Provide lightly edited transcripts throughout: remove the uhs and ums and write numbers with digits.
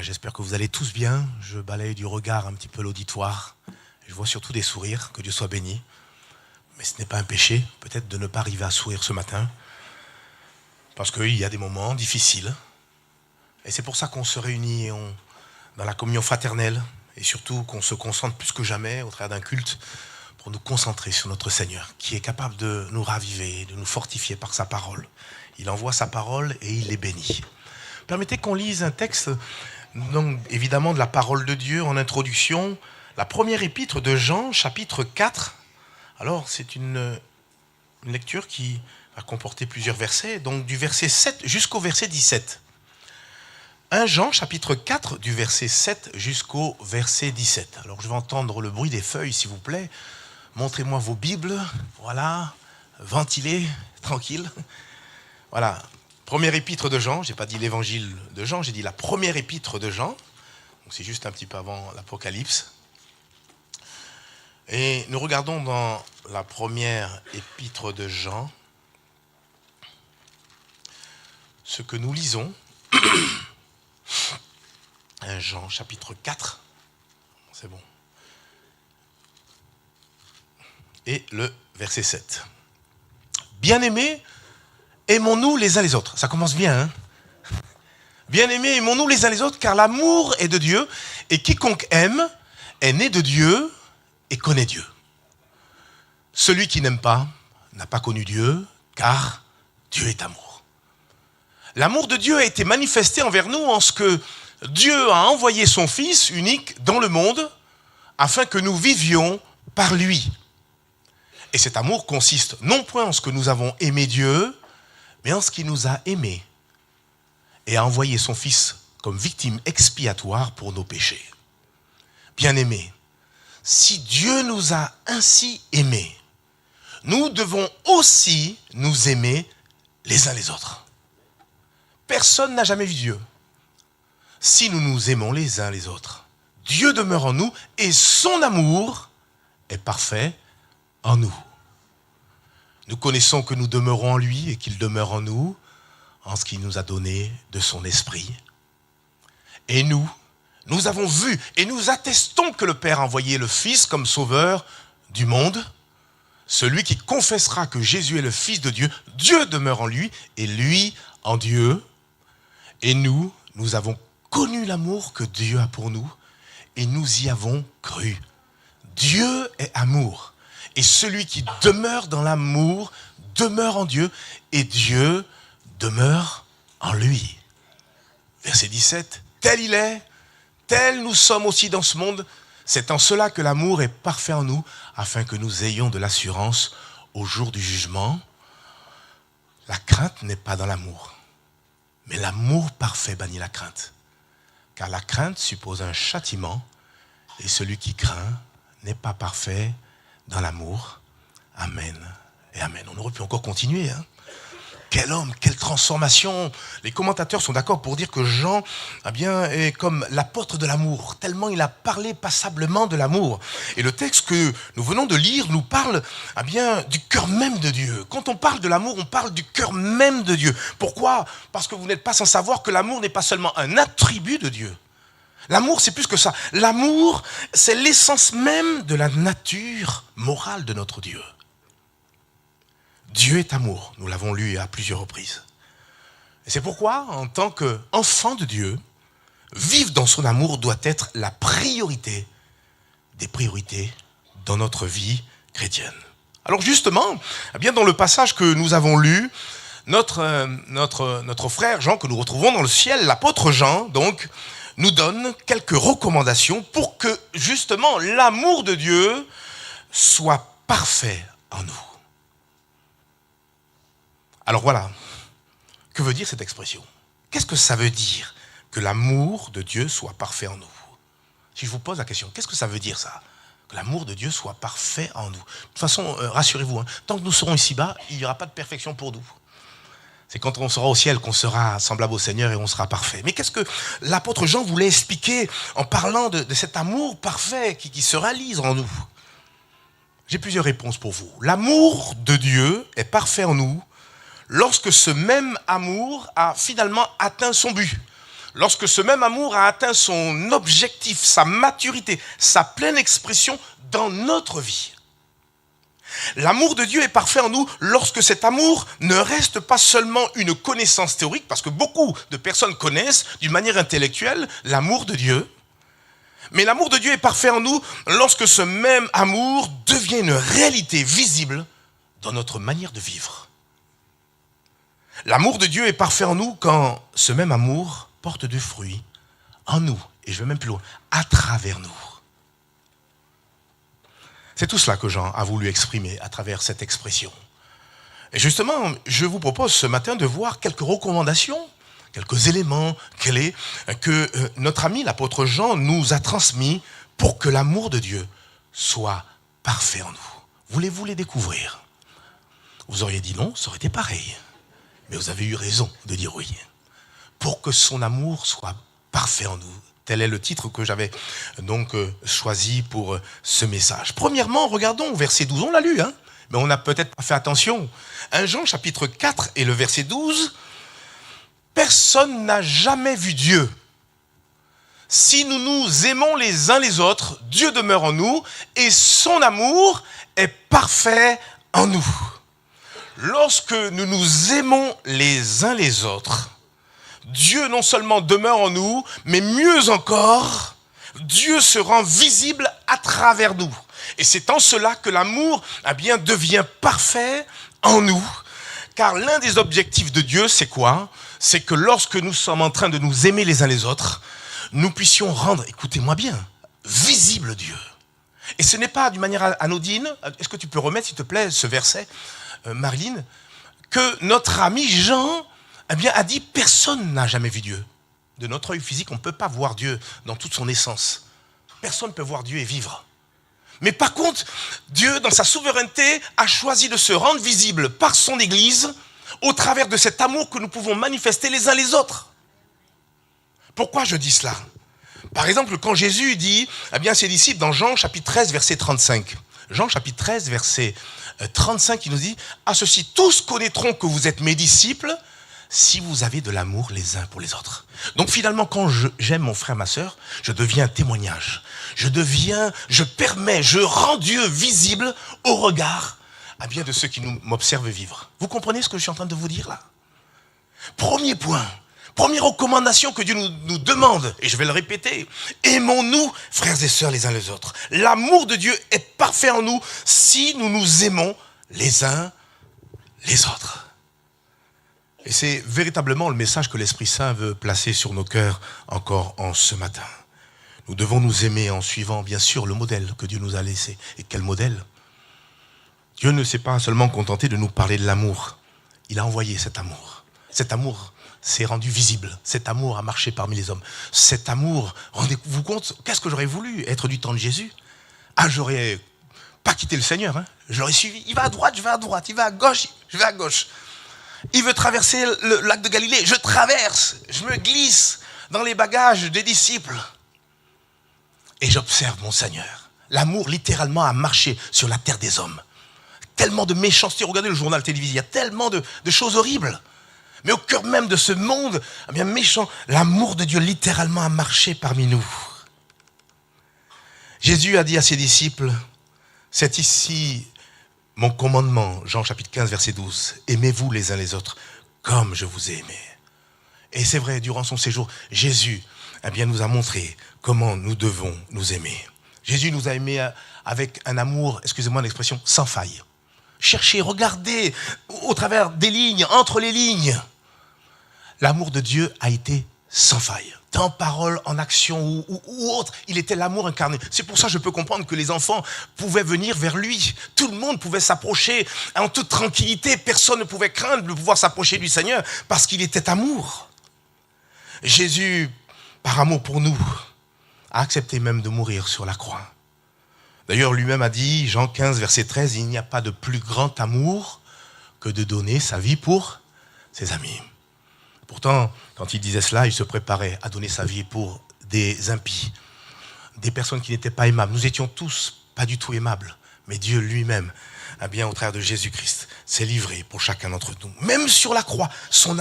J'espère que vous allez tous bien. Je balaye du regard un petit peu l'auditoire. Je vois surtout des sourires, que Dieu soit béni. Mais ce n'est pas un péché, peut-être, de ne pas arriver à sourire ce matin. Parce qu'il y a des moments difficiles. Et c'est pour ça qu'on se réunit dans la communion fraternelle. Et surtout qu'on se concentre plus que jamais au travers d'un culte pour nous concentrer sur notre Seigneur, qui est capable de nous raviver, de nous fortifier par sa parole. Il envoie sa parole et il les bénit. Permettez qu'on lise un texte, donc, évidemment de la parole de Dieu en introduction, la première épître de Jean, chapitre 4. Alors, c'est une lecture qui va comporter plusieurs versets, donc du verset 7 jusqu'au verset 17. 1 Jean, chapitre 4, du verset 7 jusqu'au verset 17. Alors, je vais entendre le bruit des feuilles, s'il vous plaît. Montrez-moi vos Bibles, voilà, ventilez, tranquille. Voilà. Première épître de Jean, je n'ai pas dit l'évangile de Jean, j'ai dit la première épître de Jean. Donc c'est juste un petit peu avant l'Apocalypse. Et nous regardons dans la première épître de Jean ce que nous lisons. 1 Jean, chapitre 4. C'est bon. Et le verset 7. Bien-aimés, aimons-nous les uns les autres. Ça commence bien, hein? Bien-aimés, aimons-nous les uns les autres, car l'amour est de Dieu, et quiconque aime est né de Dieu et connaît Dieu. Celui qui n'aime pas n'a pas connu Dieu, car Dieu est amour. L'amour de Dieu a été manifesté envers nous en ce que Dieu a envoyé son Fils unique dans le monde, afin que nous vivions par lui. Et cet amour consiste non point en ce que nous avons aimé Dieu, mais en ce qu'il nous a aimés et a envoyé son Fils comme victime expiatoire pour nos péchés. Bien-aimés, si Dieu nous a ainsi aimés, nous devons aussi nous aimer les uns les autres. Personne n'a jamais vu Dieu. Si nous nous aimons les uns les autres, Dieu demeure en nous et son amour est parfait en nous. Nous connaissons que nous demeurons en lui et qu'il demeure en nous, en ce qu'il nous a donné de son esprit. Et nous avons vu et nous attestons que le Père a envoyé le Fils comme sauveur du monde. Celui qui confessera que Jésus est le Fils de Dieu, Dieu demeure en lui et lui en Dieu. Et nous avons connu l'amour que Dieu a pour nous et nous y avons cru. Dieu est amour. Et celui qui demeure dans l'amour demeure en Dieu et Dieu demeure en lui. Verset 17, tel il est, tel nous sommes aussi dans ce monde. C'est en cela que l'amour est parfait en nous, afin que nous ayons de l'assurance au jour du jugement. La crainte n'est pas dans l'amour, mais l'amour parfait bannit la crainte. Car la crainte suppose un châtiment, et celui qui craint n'est pas parfait dans l'amour. Amen et amen. On aurait pu encore continuer, hein? Quel homme, quelle transformation. Les commentateurs sont d'accord pour dire que Jean est comme l'apôtre de l'amour, tellement il a parlé passablement de l'amour. Et le texte que nous venons de lire nous parle du cœur même de Dieu. Quand on parle de l'amour, on parle du cœur même de Dieu. Pourquoi ? Parce que vous n'êtes pas sans savoir que l'amour n'est pas seulement un attribut de Dieu. L'amour, c'est plus que ça. L'amour, c'est l'essence même de la nature morale de notre Dieu. Dieu est amour, nous l'avons lu à plusieurs reprises. Et c'est pourquoi, en tant qu'enfant de Dieu, vivre dans son amour doit être la priorité des priorités dans notre vie chrétienne. Alors justement, dans le passage que nous avons lu, notre frère Jean, que nous retrouvons dans le ciel, l'apôtre Jean, donc, nous donne quelques recommandations pour que, justement, l'amour de Dieu soit parfait en nous. Alors voilà, que veut dire cette expression ? Qu'est-ce que ça veut dire que l'amour de Dieu soit parfait en nous ? Si je vous pose la question, qu'est-ce que ça veut dire ça ? Que l'amour de Dieu soit parfait en nous. De toute façon, rassurez-vous, tant que nous serons ici-bas, il n'y aura pas de perfection pour nous. C'est quand on sera au ciel qu'on sera semblable au Seigneur et on sera parfait. Mais qu'est-ce que l'apôtre Jean voulait expliquer en parlant de cet amour parfait qui se réalise en nous ? J'ai plusieurs réponses pour vous. L'amour de Dieu est parfait en nous lorsque ce même amour a finalement atteint son but. lorsque ce même amour a atteint son objectif, sa maturité, sa pleine expression dans notre vie. L'amour de Dieu est parfait en nous lorsque cet amour ne reste pas seulement une connaissance théorique, parce que beaucoup de personnes connaissent d'une manière intellectuelle l'amour de Dieu, mais l'amour de Dieu est parfait en nous lorsque ce même amour devient une réalité visible dans notre manière de vivre. L'amour de Dieu est parfait en nous quand ce même amour porte du fruit en nous, et je vais même plus loin, à travers nous. C'est tout cela que Jean a voulu exprimer à travers cette expression. Et justement, je vous propose ce matin de voir quelques recommandations, quelques éléments clés que notre ami l'apôtre Jean nous a transmis pour que l'amour de Dieu soit parfait en nous. Voulez-vous les découvrir? Vous auriez dit non, ça aurait été pareil. Mais vous avez eu raison de dire oui. Pour que son amour soit parfait en nous. Tel est le titre que j'avais donc choisi pour ce message. Premièrement, regardons au verset 12. On l'a lu, mais on n'a peut-être pas fait attention. 1 Jean chapitre 4 et le verset 12. Personne n'a jamais vu Dieu. Si nous nous aimons les uns les autres, Dieu demeure en nous et son amour est parfait en nous. Lorsque nous nous aimons les uns les autres, Dieu non seulement demeure en nous, mais mieux encore, Dieu se rend visible à travers nous. Et c'est en cela que l'amour devient parfait en nous. Car l'un des objectifs de Dieu, c'est quoi? C'est que lorsque nous sommes en train de nous aimer les uns les autres, nous puissions rendre, écoutez-moi bien, visible Dieu. Et ce n'est pas d'une manière anodine. Est-ce que tu peux remettre, s'il te plaît, ce verset, Marilyn, que notre ami Jean a dit « Personne n'a jamais vu Dieu ». De notre œil physique, on ne peut pas voir Dieu dans toute son essence. Personne ne peut voir Dieu et vivre. Mais par contre, Dieu, dans sa souveraineté, a choisi de se rendre visible par son Église au travers de cet amour que nous pouvons manifester les uns les autres. Pourquoi je dis cela? Par exemple, quand Jésus dit à ses disciples dans Jean chapitre 13, verset 35. Jean chapitre 13, verset 35, il nous dit « À ceci, tous connaîtront que vous êtes mes disciples si vous avez de l'amour les uns pour les autres. » Donc finalement, quand j'aime mon frère, ma sœur, je deviens un témoignage. Je rends Dieu visible au regard de ceux qui m'observent vivre. Vous comprenez ce que je suis en train de vous dire là? Premier point, première recommandation que Dieu nous demande, et je vais le répéter, aimons-nous, frères et sœurs, les uns les autres. L'amour de Dieu est parfait en nous si nous nous aimons les uns les autres. Et c'est véritablement le message que l'Esprit Saint veut placer sur nos cœurs encore en ce matin. Nous devons nous aimer en suivant, bien sûr, le modèle que Dieu nous a laissé. Et quel modèle? Dieu ne s'est pas seulement contenté de nous parler de l'amour. Il a envoyé cet amour. Cet amour s'est rendu visible. Cet amour a marché parmi les hommes. Cet amour, rendez-vous compte, qu'est-ce que j'aurais voulu être du temps de Jésus? J'aurais pas quitté le Seigneur. Je l'aurais suivi. Il va à droite, je vais à droite. Il va à gauche, je vais à gauche. Il veut traverser le lac de Galilée. Je traverse. Je me glisse dans les bagages des disciples. Et j'observe mon Seigneur. L'amour, littéralement, a marché sur la terre des hommes. Tellement de méchanceté. Regardez le journal télévisé. Il y a tellement de choses horribles. Mais au cœur même de ce monde, méchant, l'amour de Dieu, littéralement, a marché parmi nous. Jésus a dit à ses disciples, c'est ici mon commandement, Jean chapitre 15, verset 12. Aimez-vous les uns les autres comme je vous ai aimé. Et c'est vrai, durant son séjour, Jésus nous a montré comment nous devons nous aimer. Jésus nous a aimés avec un amour, excusez-moi l'expression, sans faille. Cherchez, regardez au travers des lignes, entre les lignes. L'amour de Dieu a été sans faille. En parole, en action ou autre, il était l'amour incarné. C'est pour ça que je peux comprendre que les enfants pouvaient venir vers lui. Tout le monde pouvait s'approcher en toute tranquillité. Personne ne pouvait craindre de pouvoir s'approcher du Seigneur parce qu'il était amour. Jésus, par amour pour nous, a accepté même de mourir sur la croix. D'ailleurs, lui-même a dit, Jean 15, verset 13, il n'y a pas de plus grand amour que de donner sa vie pour ses amis. Pourtant, quand il disait cela, il se préparait à donner sa vie pour des impies, des personnes qui n'étaient pas aimables. Nous étions tous pas du tout aimables, mais Dieu lui-même, au travers de Jésus-Christ, s'est livré pour chacun d'entre nous. Même sur la croix, son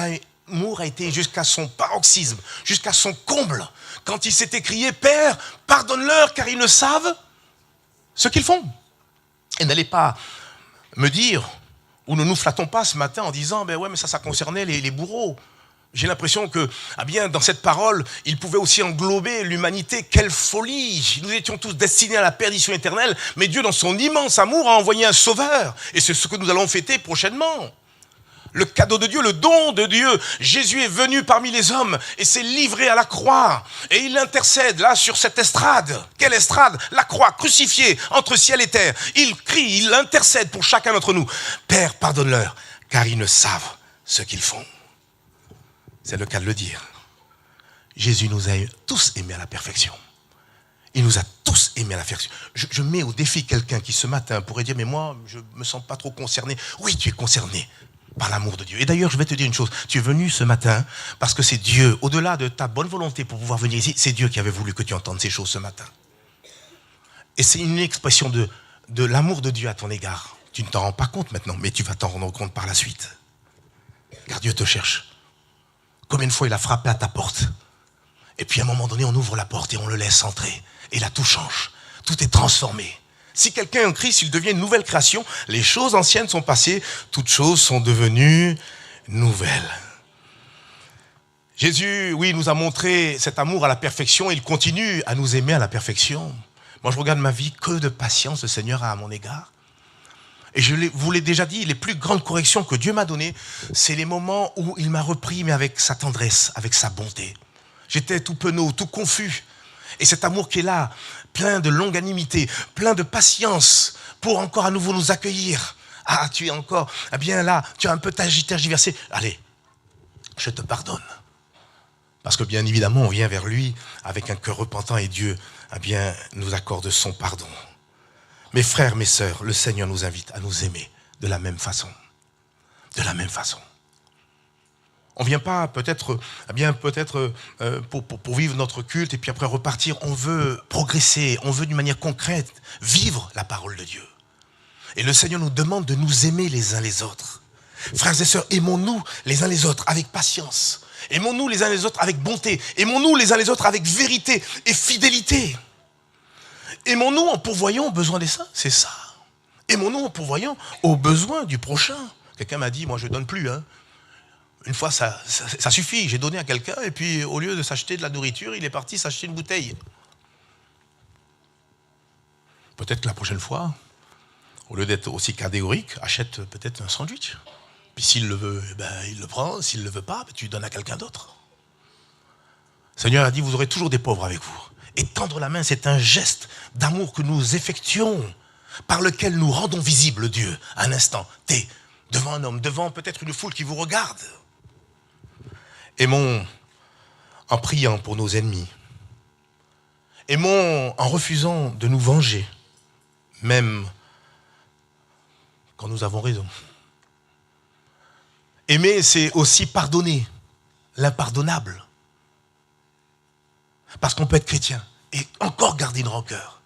amour a été jusqu'à son paroxysme, jusqu'à son comble, quand il s'est écrié, Père, pardonne-leur car ils ne savent ce qu'ils font. Et n'allez pas me dire, ou ne nous flattons pas ce matin en disant, ben ouais, mais ça concernait les bourreaux. J'ai l'impression que, dans cette parole, il pouvait aussi englober l'humanité. Quelle folie! Nous étions tous destinés à la perdition éternelle, mais Dieu, dans son immense amour, a envoyé un sauveur. Et c'est ce que nous allons fêter prochainement. Le cadeau de Dieu, le don de Dieu. Jésus est venu parmi les hommes et s'est livré à la croix. Et il intercède là sur cette estrade. Quelle estrade? La croix, crucifiée entre ciel et terre. Il crie, il intercède pour chacun d'entre nous. Père, pardonne-leur, car ils ne savent ce qu'ils font. C'est le cas de le dire. Jésus nous a tous aimés à la perfection. Il nous a tous aimés à la perfection. Je mets au défi quelqu'un qui ce matin pourrait dire, mais moi, je ne me sens pas trop concerné. Oui, tu es concerné par l'amour de Dieu. Et d'ailleurs, je vais te dire une chose. Tu es venu ce matin parce que c'est Dieu, au-delà de ta bonne volonté pour pouvoir venir ici, c'est Dieu qui avait voulu que tu entendes ces choses ce matin. Et c'est une expression de l'amour de Dieu à ton égard. Tu ne t'en rends pas compte maintenant, mais tu vas t'en rendre compte par la suite. Car Dieu te cherche. Combien de fois il a frappé à ta porte? Et puis à un moment donné, on ouvre la porte et on le laisse entrer. Et là, tout change. Tout est transformé. Si quelqu'un est en Christ, il devient une nouvelle création. Les choses anciennes sont passées. Toutes choses sont devenues nouvelles. Jésus, oui, nous a montré cet amour à la perfection. Il continue à nous aimer à la perfection. Moi, je regarde ma vie, que de patience le Seigneur a à mon égard. Et je vous l'ai déjà dit, les plus grandes corrections que Dieu m'a données, c'est les moments où il m'a repris, mais avec sa tendresse, avec sa bonté. J'étais tout penaud, tout confus. Et cet amour qui est là, plein de longanimité, plein de patience, pour encore à nouveau nous accueillir. Ah, tu es encore, là, tu as un peu tergiversé. Allez, je te pardonne. Parce que bien évidemment, on vient vers lui avec un cœur repentant et Dieu, nous accorde son pardon. Mes frères, mes sœurs, le Seigneur nous invite à nous aimer de la même façon. De la même façon. On ne vient pas peut-être pour vivre notre culte et puis après repartir. On veut progresser, on veut d'une manière concrète vivre la parole de Dieu. Et le Seigneur nous demande de nous aimer les uns les autres. Frères et sœurs, aimons-nous les uns les autres avec patience. Aimons-nous les uns les autres avec bonté. Aimons-nous les uns les autres avec vérité et fidélité. Aimons-nous en pourvoyant aux besoins des saints, c'est ça. Aimons-nous en pourvoyant aux besoins du prochain. Quelqu'un m'a dit, moi je ne donne plus. Une fois, ça suffit. J'ai donné à quelqu'un et puis au lieu de s'acheter de la nourriture, il est parti s'acheter une bouteille. Peut-être que la prochaine fois, au lieu d'être aussi catégorique, achète peut-être un sandwich. Puis s'il le veut, il le prend. S'il ne le veut pas, tu le donnes à quelqu'un d'autre. Le Seigneur a dit, vous aurez toujours des pauvres avec vous. Et tendre la main, c'est un geste d'amour que nous effectuons, par lequel nous rendons visible Dieu. Un instant, t'es devant un homme, devant peut-être une foule qui vous regarde. Aimons en priant pour nos ennemis. Aimons en refusant de nous venger, même quand nous avons raison. Aimer, c'est aussi pardonner l'impardonnable. Parce qu'on peut être chrétien et encore garder une rancœur.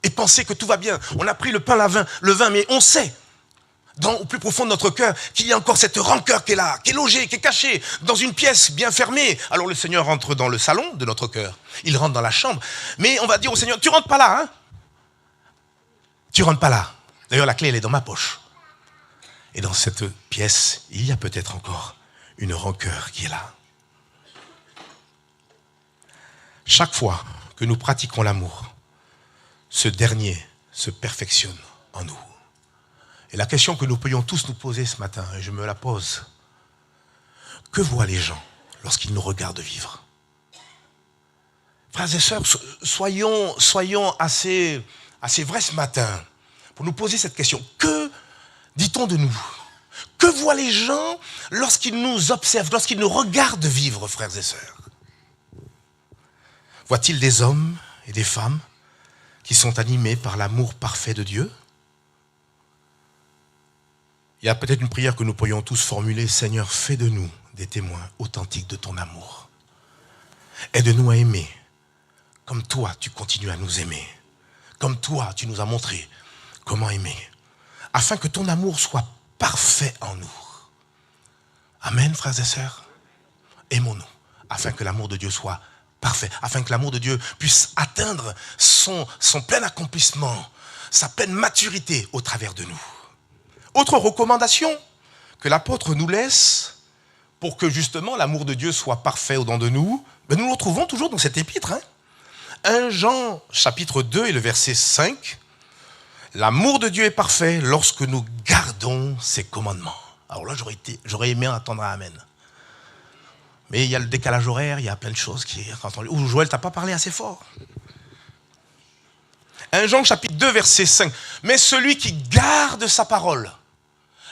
Et penser que tout va bien. On a pris le pain, le vin, mais on sait, au plus profond de notre cœur, qu'il y a encore cette rancœur qui est là, qui est logée, qui est cachée, dans une pièce bien fermée. Alors le Seigneur rentre dans le salon de notre cœur. Il rentre dans la chambre. Mais on va dire au Seigneur, tu rentres pas là, hein? Tu rentres pas là. D'ailleurs, la clé, elle est dans ma poche. Et dans cette pièce, il y a peut-être encore une rancœur qui est là. Chaque fois que nous pratiquons l'amour, ce dernier se perfectionne en nous. Et la question que nous pourrions tous nous poser ce matin, et je me la pose, que voient les gens lorsqu'ils nous regardent vivre? Frères et sœurs, soyons assez vrais ce matin pour nous poser cette question. Que dit-on de nous? Que voient les gens lorsqu'ils nous observent, lorsqu'ils nous regardent vivre, frères et sœurs? Voient-ils des hommes et des femmes qui sont animés par l'amour parfait de Dieu? Il y a peut-être une prière que nous pourrions tous formuler. Seigneur, fais de nous des témoins authentiques de ton amour. Aide-nous à aimer comme toi tu continues à nous aimer. Comme toi tu nous as montré comment aimer. Afin que ton amour soit parfait en nous. Amen, frères et sœurs. Aimons-nous, afin que l'amour de Dieu soit parfait, afin que l'amour de Dieu puisse atteindre son plein accomplissement, sa pleine maturité au travers de nous. Autre recommandation que l'apôtre nous laisse pour que justement l'amour de Dieu soit parfait au-dedans de nous, nous le retrouvons toujours dans cet épître. 1 Jean chapitre 2 et le verset 5. L'amour de Dieu est parfait lorsque nous gardons ses commandements. Alors là, j'aurais aimé entendre un amen. Mais il y a le décalage horaire, il y a plein de choses qui... Ou Joël, t'as pas parlé assez fort. 1 Jean chapitre 2 verset 5. Mais celui qui garde sa parole,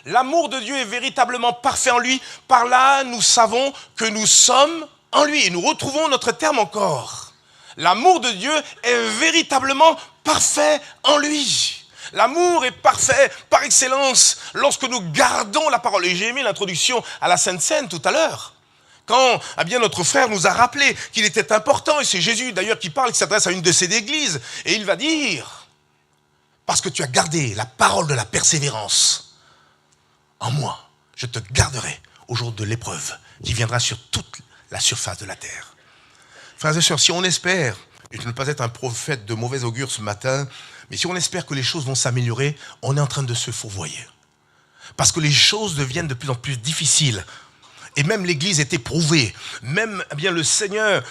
l'amour de Dieu est véritablement parfait en lui. Par là, nous savons que nous sommes en lui. Et nous retrouvons notre terme encore. L'amour de Dieu est véritablement parfait en lui. L'amour est parfait par excellence lorsque nous gardons la parole. Et j'ai aimé l'introduction à la Sainte Seine tout à l'heure. Quand notre frère nous a rappelé qu'il était important, et c'est Jésus d'ailleurs qui parle, qui s'adresse à une de ces églises, et il va dire, parce que tu as gardé la parole de la persévérance en moi, je te garderai au jour de l'épreuve qui viendra sur toute la surface de la terre. Frères et sœurs, si on espère, et je ne veux pas être un prophète de mauvais augure ce matin, mais si on espère que les choses vont s'améliorer, on est en train de se fourvoyer. Parce que les choses deviennent de plus en plus difficiles. Et même l'Église est éprouvée. Même le Seigneur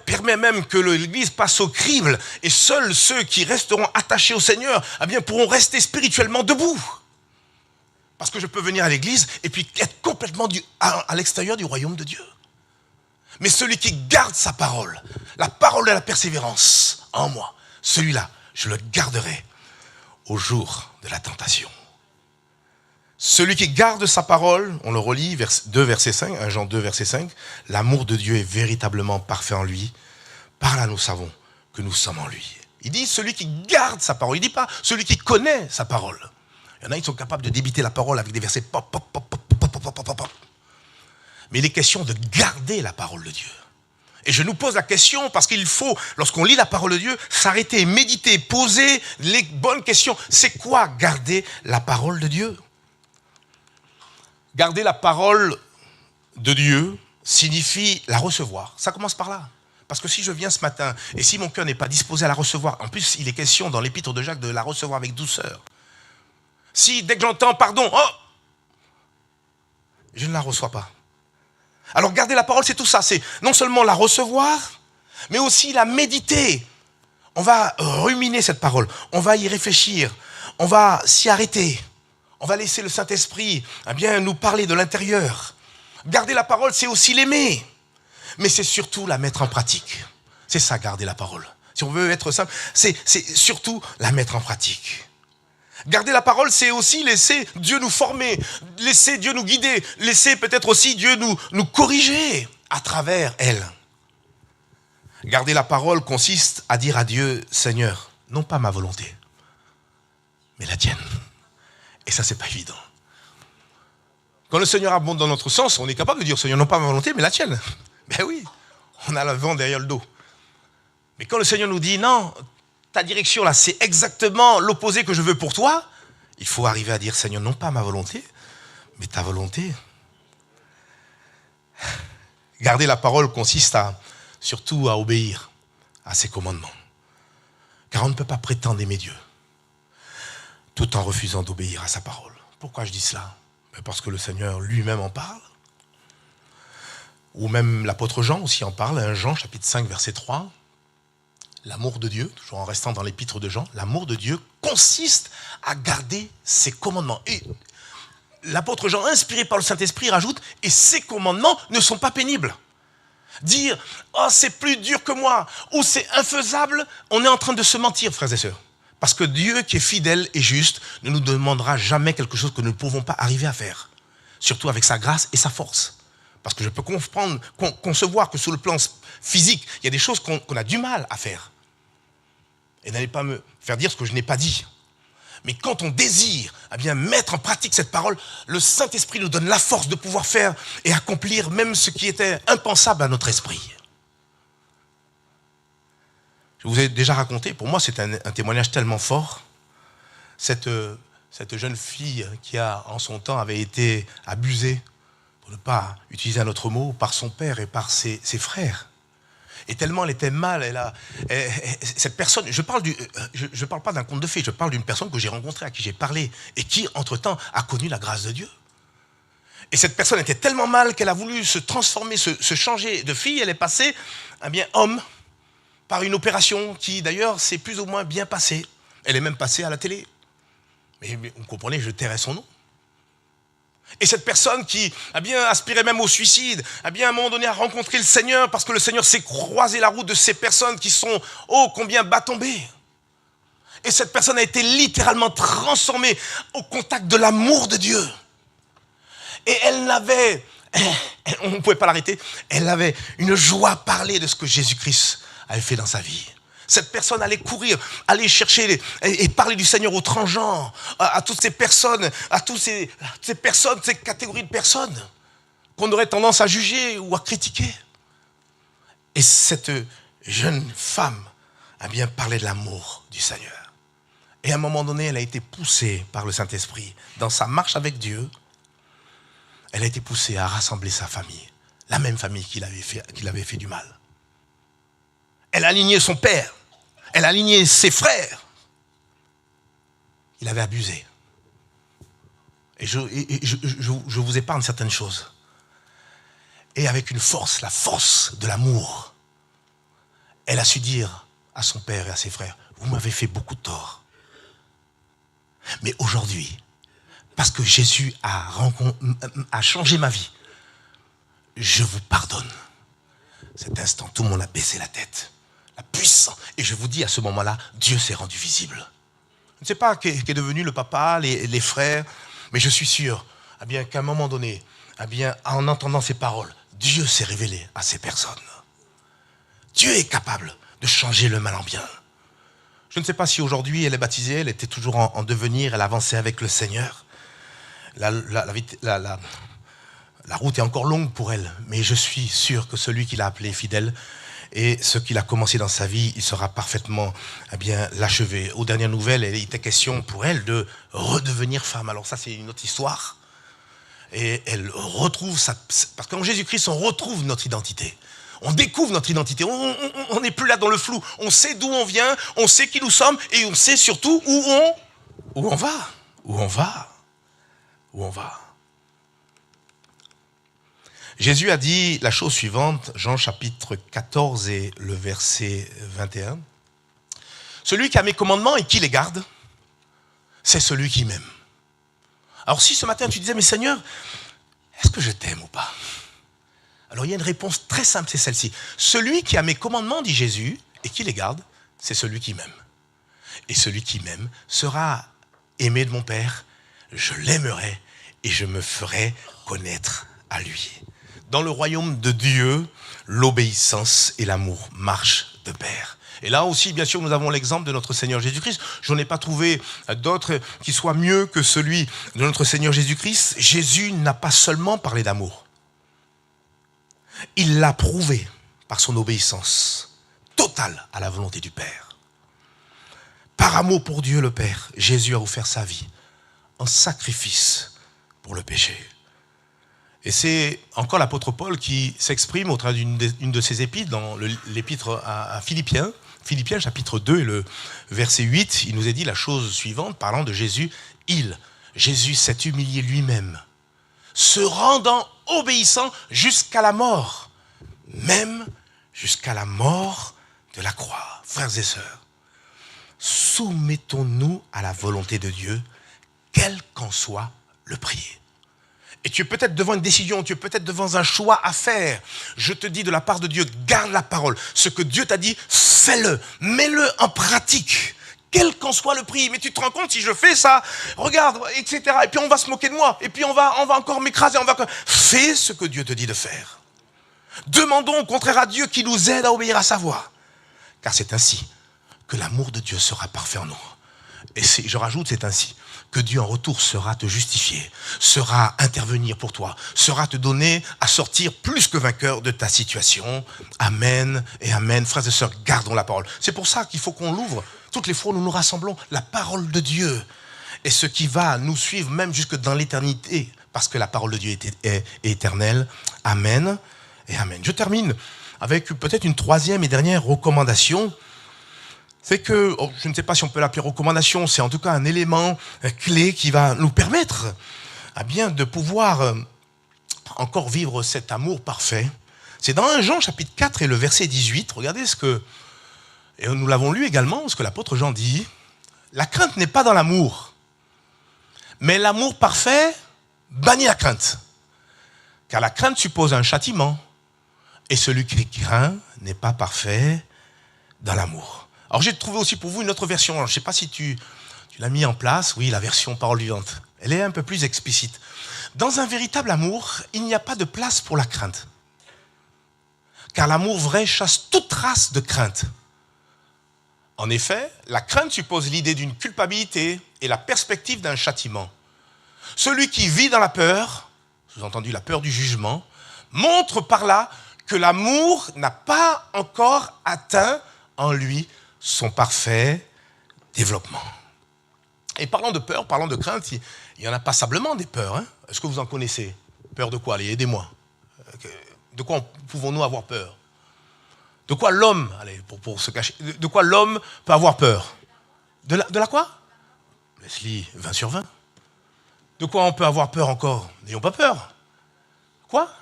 permet même que l'Église passe au crible. Et seuls ceux qui resteront attachés au Seigneur pourront rester spirituellement debout. Parce que je peux venir à l'Église et puis être complètement à l'extérieur du royaume de Dieu. Mais celui qui garde sa parole, la parole de la persévérance en moi, celui-là, je le garderai au jour de la tentation. Celui qui garde sa parole, on le relit, 2 verset 5, 1 Jean 2 verset 5, l'amour de Dieu est véritablement parfait en lui. Par là, nous savons que nous sommes en lui. Il dit celui qui garde sa parole. Il ne dit pas celui qui connaît sa parole. Il y en a qui sont capables de débiter la parole avec des versets pop, pop, pop, pop, pop, pop, pop, pop, pop. Mais il est question de garder la parole de Dieu. Et je nous pose la question parce qu'il faut, lorsqu'on lit la parole de Dieu, s'arrêter, méditer, poser les bonnes questions. C'est quoi garder la parole de Dieu ? Garder la parole de Dieu signifie la recevoir. Ça commence par là. Parce que si je viens ce matin, et si mon cœur n'est pas disposé à la recevoir, en plus il est question dans l'épître de Jacques de la recevoir avec douceur. Si dès que j'entends pardon, je ne la reçois pas. Alors garder la parole, c'est tout ça. C'est non seulement la recevoir, mais aussi la méditer. On va ruminer cette parole, on va y réfléchir, on va s'y arrêter. On va laisser le Saint-Esprit nous parler de l'intérieur. Garder la parole, c'est aussi l'aimer. Mais c'est surtout la mettre en pratique. C'est ça, garder la parole. Si on veut être simple, c'est surtout la mettre en pratique. Garder la parole, c'est aussi laisser Dieu nous former, laisser Dieu nous guider, laisser peut-être aussi Dieu nous corriger à travers elle. Garder la parole consiste à dire à Dieu, Seigneur, non pas ma volonté, mais la tienne. Et ça, c'est pas évident. Quand le Seigneur abonde dans notre sens, on est capable de dire, Seigneur, non pas ma volonté, mais la tienne. Ben oui, on a le vent derrière le dos. Mais quand le Seigneur nous dit, non, ta direction là, c'est exactement l'opposé que je veux pour toi, il faut arriver à dire, Seigneur, non pas ma volonté, mais ta volonté. Garder la parole consiste surtout à obéir à ses commandements. Car on ne peut pas prétendre aimer Dieu tout en refusant d'obéir à sa parole. Pourquoi je dis cela ? Parce que le Seigneur lui-même en parle. Ou même l'apôtre Jean aussi en parle, 1 Jean chapitre 5 verset 3. L'amour de Dieu, toujours en restant dans l'épître de Jean, l'amour de Dieu consiste à garder ses commandements. Et l'apôtre Jean, inspiré par le Saint-Esprit, rajoute, et ses commandements ne sont pas pénibles. Dire, c'est plus dur que moi, ou c'est infaisable, on est en train de se mentir, frères et sœurs. Parce que Dieu qui est fidèle et juste ne nous demandera jamais quelque chose que nous ne pouvons pas arriver à faire. Surtout avec sa grâce et sa force. Parce que je peux concevoir que sur le plan physique, il y a des choses qu'on a du mal à faire. Et n'allez pas me faire dire ce que je n'ai pas dit. Mais quand on désire mettre en pratique cette parole, le Saint-Esprit nous donne la force de pouvoir faire et accomplir même ce qui était impensable à notre esprit. Je vous ai déjà raconté, pour moi c'est un témoignage tellement fort. Cette jeune fille qui en son temps avait été abusée pour ne pas utiliser un autre mot, par son père et par ses frères. Et tellement elle était mal, cette personne, je parle pas d'un conte de fées, je parle d'une personne que j'ai rencontrée, à qui j'ai parlé, et qui, entre-temps, a connu la grâce de Dieu. Et cette personne était tellement mal qu'elle a voulu se transformer, se changer de fille. Elle est passée, homme, par une opération qui, d'ailleurs, s'est plus ou moins bien passée. Elle est même passée à la télé. Mais vous comprenez, je tairai son nom. Et cette personne qui aspirait même au suicide, à un moment donné a rencontré le Seigneur parce que le Seigneur s'est croisé la route de ces personnes qui sont, oh, combien bas tombées. Et cette personne a été littéralement transformée au contact de l'amour de Dieu. Et elle n'avait, on ne pouvait pas l'arrêter, elle avait une joie à parler de ce que Jésus-Christ avait fait dans sa vie. Cette personne allait courir, aller chercher et parler du Seigneur aux transgenres, à toutes ces personnes, à toutes ces personnes, ces catégories de personnes qu'on aurait tendance à juger ou à critiquer. Et cette jeune femme a bien parlé de l'amour du Seigneur. Et à un moment donné, elle a été poussée par le Saint-Esprit dans sa marche avec Dieu. Elle a été poussée à rassembler sa famille, la même famille qui l'avait fait du mal. Elle a aligné son père, elle a aligné ses frères. Il avait abusé. Et je vous épargne certaines choses. Et avec une force, la force de l'amour, elle a su dire à son père et à ses frères, vous m'avez fait beaucoup de tort. Mais aujourd'hui, parce que Jésus a changé ma vie, je vous pardonne. Cet instant, tout le monde a baissé la tête. La puissance. Et je vous dis, à ce moment-là, Dieu s'est rendu visible. Je ne sais pas qui est devenu le papa, les frères, mais je suis sûr qu'à un moment donné, en entendant ces paroles, Dieu s'est révélé à ces personnes. Dieu est capable de changer le mal en bien. Je ne sais pas si aujourd'hui elle est baptisée, elle était toujours en devenir, elle avançait avec le Seigneur. La route est encore longue pour elle, mais je suis sûr que celui qui l'a appelée fidèle et ce qu'il a commencé dans sa vie, il sera parfaitement l'achever. Aux dernières nouvelles, il était question pour elle de redevenir femme. Alors ça, c'est une autre histoire. Et elle retrouve parce qu'en Jésus-Christ, on retrouve notre identité. On découvre notre identité. On n'est plus là dans le flou. On sait d'où on vient, on sait qui nous sommes et on sait surtout où on va. Jésus a dit la chose suivante, Jean chapitre 14 et le verset 21. Celui qui a mes commandements et qui les garde, c'est celui qui m'aime. Alors si ce matin tu disais, mais Seigneur, est-ce que je t'aime ou pas? Alors il y a une réponse très simple, c'est celle-ci. Celui qui a mes commandements, dit Jésus, et qui les garde, c'est celui qui m'aime. Et celui qui m'aime sera aimé de mon Père, je l'aimerai et je me ferai connaître à lui. Dans le royaume de Dieu, l'obéissance et l'amour marchent de pair. Et là aussi, bien sûr, nous avons l'exemple de notre Seigneur Jésus-Christ. Je n'ai pas trouvé d'autre qui soit mieux que celui de notre Seigneur Jésus-Christ. Jésus n'a pas seulement parlé d'amour. Il l'a prouvé par son obéissance totale à la volonté du Père. Par amour pour Dieu le Père, Jésus a offert sa vie en sacrifice pour le péché. Et c'est encore l'apôtre Paul qui s'exprime au travers d'une de ses épîtres, dans l'épître à Philippiens, Philippiens chapitre 2 et le verset 8, il nous est dit la chose suivante, parlant de Jésus, Jésus s'est humilié lui-même, se rendant obéissant jusqu'à la mort, même jusqu'à la mort de la croix. Frères et sœurs, soumettons-nous à la volonté de Dieu, quel qu'en soit le prix. Et tu es peut-être devant une décision, tu es peut-être devant un choix à faire. Je te dis de la part de Dieu, garde la parole. Ce que Dieu t'a dit, fais-le, mets-le en pratique. Quel qu'en soit le prix. Mais tu te rends compte, si je fais ça, regarde, etc. Et puis on va se moquer de moi. Et puis on va encore m'écraser. Fais ce que Dieu te dit de faire. Demandons au contraire à Dieu qui nous aide à obéir à sa voix. Car c'est ainsi que l'amour de Dieu sera parfait en nous. Et je rajoute, c'est ainsi que Dieu en retour sera te justifier, sera intervenir pour toi, sera te donner à sortir plus que vainqueur de ta situation. Amen et amen. Frères et sœurs, gardons la parole. C'est pour ça qu'il faut qu'on l'ouvre. Toutes les fois où nous nous rassemblons, la parole de Dieu est ce qui va nous suivre même jusque dans l'éternité. parce que la parole de Dieu est éternelle. Amen et amen. Je termine avec peut-être une troisième et dernière recommandation. C'est que, je ne sais pas si on peut l'appeler recommandation, c'est en tout cas un élément clé qui va nous permettre bien de pouvoir encore vivre cet amour parfait. C'est dans 1 Jean chapitre 4 et le verset 18. Regardez ce que, et nous l'avons lu également, ce que l'apôtre Jean dit. La crainte n'est pas dans l'amour, mais l'amour parfait bannit la crainte. Car la crainte suppose un châtiment, et celui qui craint n'est pas parfait dans l'amour. Alors j'ai trouvé aussi pour vous une autre version. Alors, je ne sais pas si tu l'as mis en place. Oui, la version parole vivante. Elle est un peu plus explicite. Dans un véritable amour, il n'y a pas de place pour la crainte. Car l'amour vrai chasse toute trace de crainte. En effet, la crainte suppose l'idée d'une culpabilité et la perspective d'un châtiment. Celui qui vit dans la peur, sous-entendu la peur du jugement, montre par là que l'amour n'a pas encore atteint en lui son parfait développement. Et parlant de peur, parlant de crainte, il y en a passablement des peurs. Hein. Est-ce que vous en connaissez? Peur de quoi? Allez, aidez-moi. De quoi pouvons-nous avoir peur? De quoi l'homme, allez, pour se cacher, de quoi l'homme peut avoir peur? De la quoi? Leslie, 20 sur 20. De quoi on peut avoir peur encore? N'ayons pas peur. Quoi?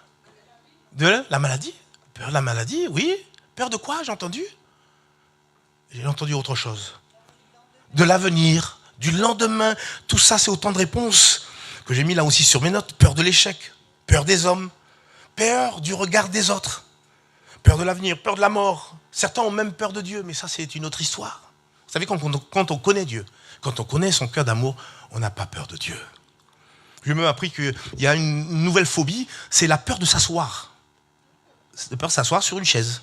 De la maladie? Peur de la maladie, oui. Peur de quoi, j'ai entendu? J'ai entendu autre chose. De l'avenir, du lendemain. Tout ça, c'est autant de réponses que j'ai mis là aussi sur mes notes. Peur de l'échec, peur des hommes, peur du regard des autres. Peur de l'avenir, peur de la mort. Certains ont même peur de Dieu, mais ça, c'est une autre histoire. Vous savez, quand on connaît Dieu, quand on connaît son cœur d'amour, on n'a pas peur de Dieu. J'ai même appris qu'il y a une nouvelle phobie, c'est la peur de s'asseoir. C'est la peur de s'asseoir sur une chaise.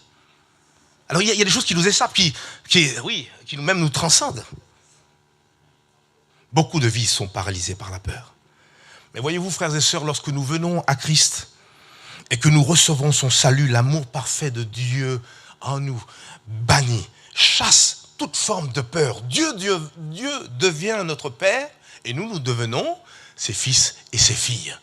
Alors, il y a des choses qui nous échappent, qui même nous transcendent. Beaucoup de vies sont paralysées par la peur. Mais voyez-vous, frères et sœurs, lorsque nous venons à Christ, et que nous recevons son salut, l'amour parfait de Dieu en nous, bannit, chasse toute forme de peur. Dieu devient notre Père et nous devenons ses fils et ses filles.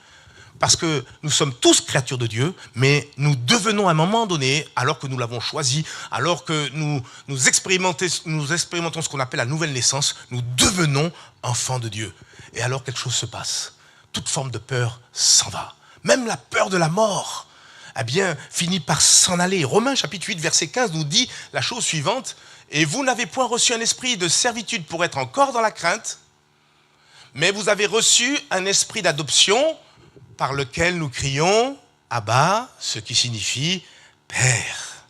Parce que nous sommes tous créatures de Dieu, mais nous devenons à un moment donné, alors que nous l'avons choisi, alors que nous expérimentons ce qu'on appelle la nouvelle naissance, nous devenons enfants de Dieu. Et alors quelque chose se passe. Toute forme de peur s'en va. Même la peur de la mort, finit par s'en aller. Romains chapitre 8, verset 15 nous dit la chose suivante. Et vous n'avez point reçu un esprit de servitude pour être encore dans la crainte, mais vous avez reçu un esprit d'adoption par lequel nous crions Abba, ce qui signifie Père.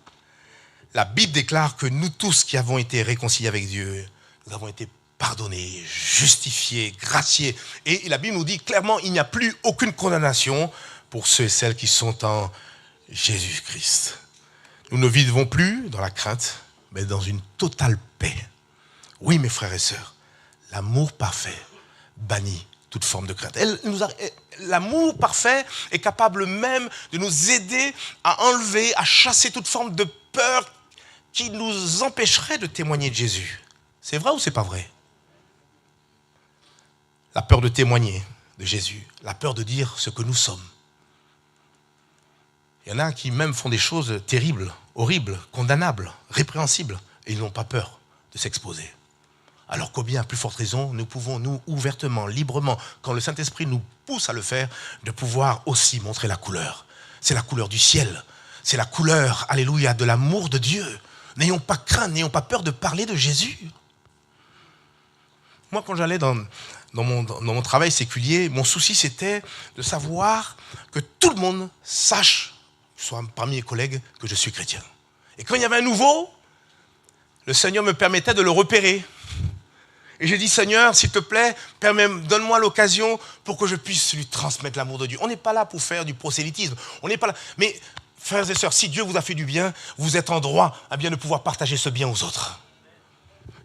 La Bible déclare que nous tous qui avons été réconciliés avec Dieu, nous avons été pardonnés, justifiés, graciés. Et la Bible nous dit clairement il n'y a plus aucune condamnation pour ceux et celles qui sont en Jésus-Christ. Nous ne vivons plus dans la crainte, mais dans une totale paix. Oui, mes frères et sœurs, l'amour parfait bannit toute forme de crainte. L'amour parfait est capable même de nous aider à enlever, à chasser toute forme de peur qui nous empêcherait de témoigner de Jésus. C'est vrai ou c'est pas vrai? La peur de témoigner de Jésus, la peur de dire ce que nous sommes. Il y en a qui même font des choses terribles, horribles, condamnables, répréhensibles, et ils n'ont pas peur de s'exposer. Alors qu'au bien, à plus forte raison, nous pouvons, nous, ouvertement, librement, quand le Saint-Esprit nous pousse à le faire, de pouvoir aussi montrer la couleur. C'est la couleur du ciel. C'est la couleur, alléluia, de l'amour de Dieu. N'ayons pas crainte, n'ayons pas peur de parler de Jésus. Moi, quand j'allais dans mon travail séculier, mon souci, c'était de savoir que tout le monde sache, soit parmi mes collègues, que je suis chrétien. Et quand il y avait un nouveau, le Seigneur me permettait de le repérer. Et j'ai dit, Seigneur, s'il te plaît, donne-moi l'occasion pour que je puisse lui transmettre l'amour de Dieu. On n'est pas là pour faire du prosélytisme. On n'est pas là. Mais, frères et sœurs, si Dieu vous a fait du bien, vous êtes en droit de pouvoir partager ce bien aux autres.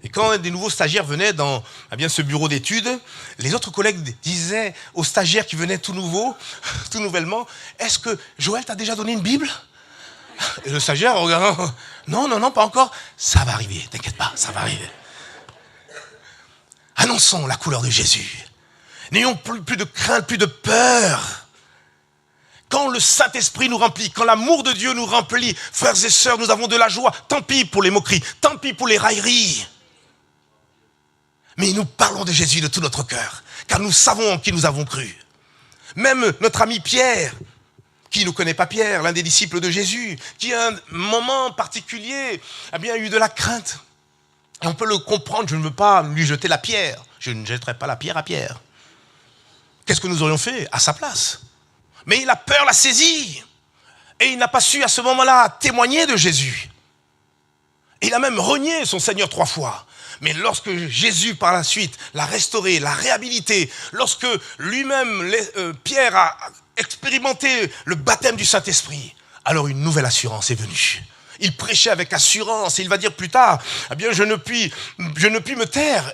Et quand des nouveaux stagiaires venaient dans ce bureau d'études, les autres collègues disaient aux stagiaires qui venaient tout nouvellement, est-ce que Joël t'a déjà donné une Bible? Et le stagiaire, en regardant, non, pas encore. Ça va arriver, t'inquiète pas, ça va arriver. Annonçons la couleur de Jésus. N'ayons plus de crainte, plus de peur. Quand le Saint-Esprit nous remplit, quand l'amour de Dieu nous remplit, frères et sœurs, nous avons de la joie. Tant pis pour les moqueries, tant pis pour les railleries. Mais nous parlons de Jésus de tout notre cœur, car nous savons en qui nous avons cru. Même notre ami Pierre, qui ne connaît pas Pierre, l'un des disciples de Jésus, qui à un moment particulier a bien eu de la crainte. Et on peut le comprendre, je ne veux pas lui jeter la pierre. Je ne jetterai pas la pierre à Pierre. Qu'est-ce que nous aurions fait à sa place? Mais la peur l'a saisi. Et il n'a pas su à ce moment-là témoigner de Jésus. Et il a même renié son Seigneur 3 fois. Mais lorsque Jésus, par la suite, l'a restauré, l'a réhabilité, lorsque lui-même, Pierre, a expérimenté le baptême du Saint-Esprit, alors une nouvelle assurance est venue. Il prêchait avec assurance et il va dire plus tard, eh bien, je ne puis me taire.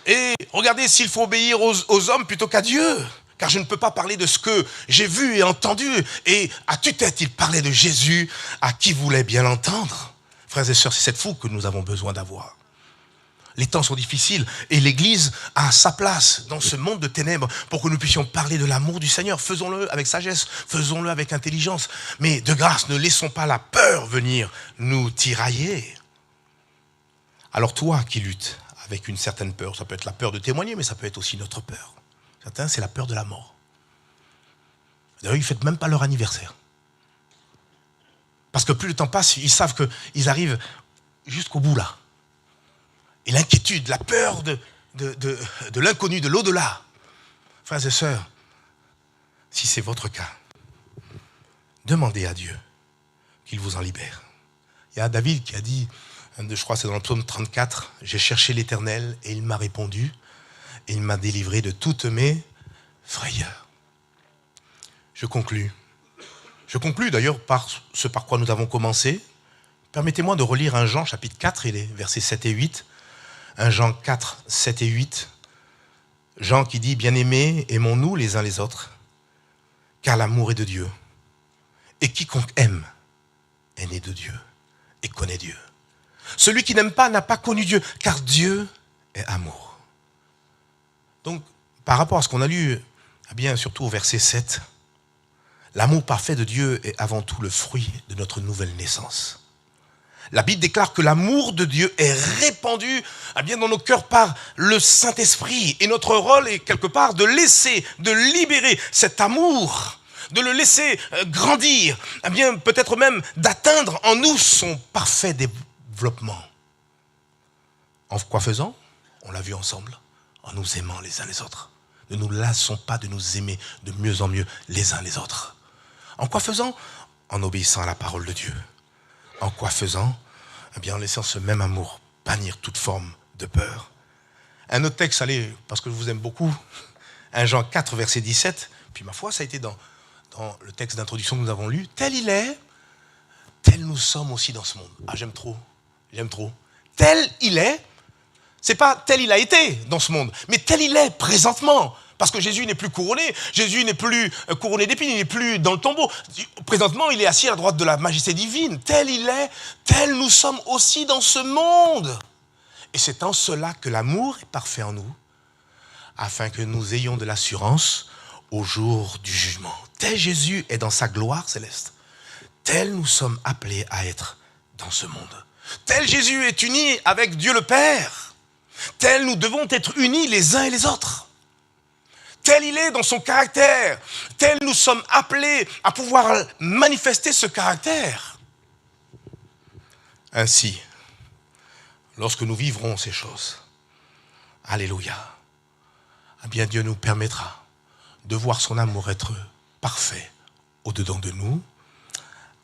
Et regardez, s'il faut obéir aux hommes plutôt qu'à Dieu, car je ne peux pas parler de ce que j'ai vu et entendu. Et à tue-tête, il parlait de Jésus à qui voulait bien l'entendre. Frères et sœurs, c'est cette fougue que nous avons besoin d'avoir. Les temps sont difficiles et l'Église a sa place dans ce monde de ténèbres pour que nous puissions parler de l'amour du Seigneur. Faisons-le avec sagesse, faisons-le avec intelligence. Mais de grâce, ne laissons pas la peur venir nous tirailler. Alors toi qui luttes avec une certaine peur, ça peut être la peur de témoigner, mais ça peut être aussi notre peur. Certains, c'est la peur de la mort. D'ailleurs, ils ne fêtent même pas leur anniversaire. Parce que plus le temps passe, ils savent qu'ils arrivent jusqu'au bout là. Et l'inquiétude, la peur de l'inconnu, de l'au-delà. Frères et sœurs, si c'est votre cas, demandez à Dieu qu'il vous en libère. Il y a David qui a dit, je crois que c'est dans le psaume 34, « J'ai cherché l'Éternel et il m'a répondu, et il m'a délivré de toutes mes frayeurs. » Je conclus. Je conclus d'ailleurs par ce par quoi nous avons commencé. Permettez-moi de relire 1 Jean chapitre 4 et les versets 7 et 8. 1 Jean 4, 7 et 8. Jean qui dit, « Bien-aimés, aimons-nous les uns les autres, car l'amour est de Dieu. Et quiconque aime est né de Dieu et connaît Dieu. Celui qui n'aime pas n'a pas connu Dieu, car Dieu est amour. » Donc, par rapport à ce qu'on a lu, eh bien surtout au verset 7, l'amour parfait de Dieu est avant tout le fruit de notre nouvelle naissance. La Bible déclare que l'amour de Dieu est répandu eh bien, dans nos cœurs par le Saint-Esprit. Et notre rôle est quelque part de laisser, de libérer cet amour, de le laisser grandir, eh bien, peut-être même d'atteindre en nous son parfait développement. En quoi faisant? On l'a vu ensemble, en nous aimant les uns les autres. Ne nous lassons pas de nous aimer de mieux en mieux les uns les autres. En quoi faisant? En obéissant à la parole de Dieu. En quoi faisant? Eh bien, en laissant ce même amour bannir toute forme de peur. Un autre texte, allez, parce que je vous aime beaucoup, 1 Jean 4, verset 17, puis ma foi, ça a été dans le texte d'introduction que nous avons lu. Tel il est, tel nous sommes aussi dans ce monde. Ah, j'aime trop. Tel il est, c'est pas tel il a été dans ce monde, mais tel il est présentement. Parce que Jésus n'est plus couronné, Jésus n'est plus couronné d'épines, il n'est plus dans le tombeau. Présentement, il est assis à la droite de la majesté divine. Tel il est, tel nous sommes aussi dans ce monde. Et c'est en cela que l'amour est parfait en nous, afin que nous ayons de l'assurance au jour du jugement. Tel Jésus est dans sa gloire céleste, tel nous sommes appelés à être dans ce monde. Tel Jésus est uni avec Dieu le Père, tel nous devons être unis les uns et les autres. Tel il est dans son caractère, tel nous sommes appelés à pouvoir manifester ce caractère. Ainsi, lorsque nous vivrons ces choses, alléluia, eh bien Dieu nous permettra de voir son amour être parfait au-dedans de nous.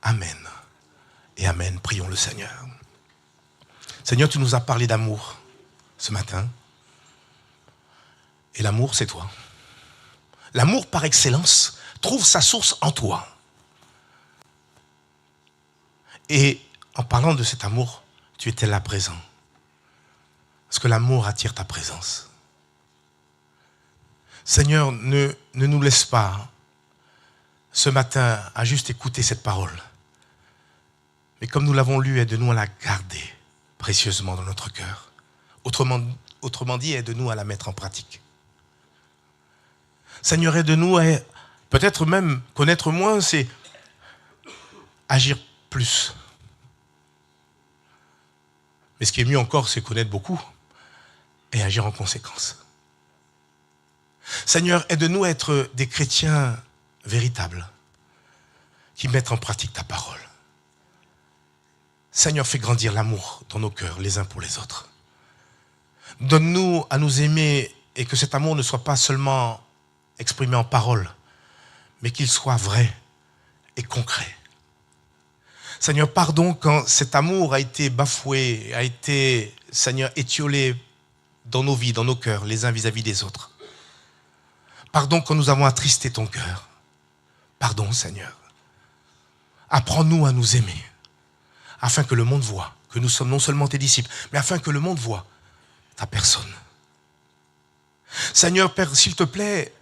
Amen. Et amen. Prions le Seigneur. Seigneur, tu nous as parlé d'amour ce matin. Et l'amour, c'est toi. L'amour par excellence trouve sa source en toi. Et en parlant de cet amour, tu étais là présent. Parce que l'amour attire ta présence. Seigneur, ne nous laisse pas ce matin à juste écouter cette parole. Mais comme nous l'avons lu, aide-nous à la garder précieusement dans notre cœur. Autrement dit, aide-nous à la mettre en pratique. Seigneur, aide-nous à peut-être même connaître moins, c'est agir plus. Mais ce qui est mieux encore, c'est connaître beaucoup et agir en conséquence. Seigneur, aide-nous à être des chrétiens véritables qui mettent en pratique ta parole. Seigneur, fais grandir l'amour dans nos cœurs les uns pour les autres. Donne-nous à nous aimer et que cet amour ne soit pas seulement exprimé en parole, mais qu'il soit vrai et concret. Seigneur, pardon quand cet amour a été bafoué, a été, Seigneur, étiolé dans nos vies, dans nos cœurs, les uns vis-à-vis des autres. Pardon quand nous avons attristé ton cœur. Pardon, Seigneur. Apprends-nous à nous aimer, afin que le monde voie que nous sommes non seulement tes disciples, mais afin que le monde voie ta personne. Seigneur, Père, s'il te plaît,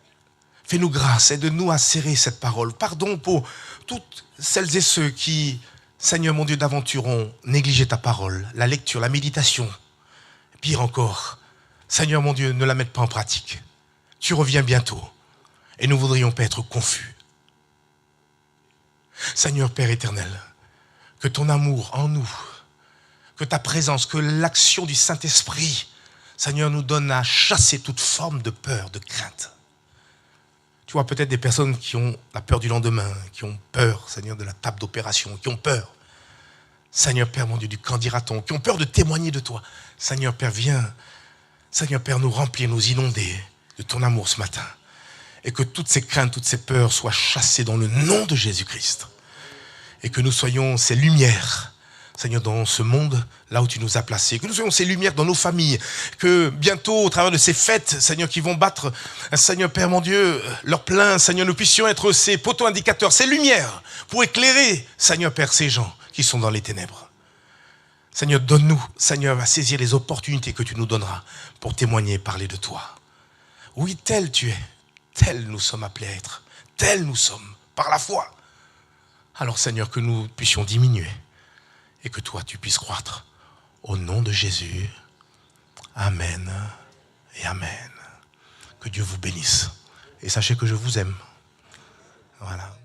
fais-nous grâce, aide-nous à serrer cette parole. Pardon pour toutes celles et ceux qui, Seigneur mon Dieu, d'aventure ont négligé ta parole, la lecture, la méditation. Pire encore, Seigneur mon Dieu, ne la mettent pas en pratique. Tu reviens bientôt et nous voudrions pas être confus. Seigneur Père éternel, que ton amour en nous, que ta présence, que l'action du Saint-Esprit, Seigneur, nous donne à chasser toute forme de peur, de crainte. Tu vois peut-être des personnes qui ont la peur du lendemain, qui ont peur, Seigneur, de la table d'opération, qui ont peur, Seigneur Père, mon Dieu, du qu'en dira-t-on, qui ont peur de témoigner de toi. Seigneur Père, viens, Seigneur Père, nous remplir, nous inonder de ton amour ce matin. Et que toutes ces craintes, toutes ces peurs soient chassées dans le nom de Jésus-Christ. Et que nous soyons ces lumières, Seigneur, dans ce monde, là où tu nous as placés. Que nous soyons ces lumières dans nos familles. Que bientôt, au travers de ces fêtes, Seigneur, qui vont battre, Seigneur Père, mon Dieu, leur plein, Seigneur, nous puissions être ces poteaux indicateurs, ces lumières, pour éclairer, Seigneur Père, ces gens qui sont dans les ténèbres. Seigneur, donne-nous, Seigneur, à saisir les opportunités que tu nous donneras pour témoigner et parler de toi. Oui, tel tu es, tel nous sommes appelés à être, tel nous sommes, par la foi. Alors, Seigneur, que nous puissions diminuer et que toi, tu puisses croître. Au nom de Jésus, Amen et Amen. Que Dieu vous bénisse. Et sachez que je vous aime. Voilà.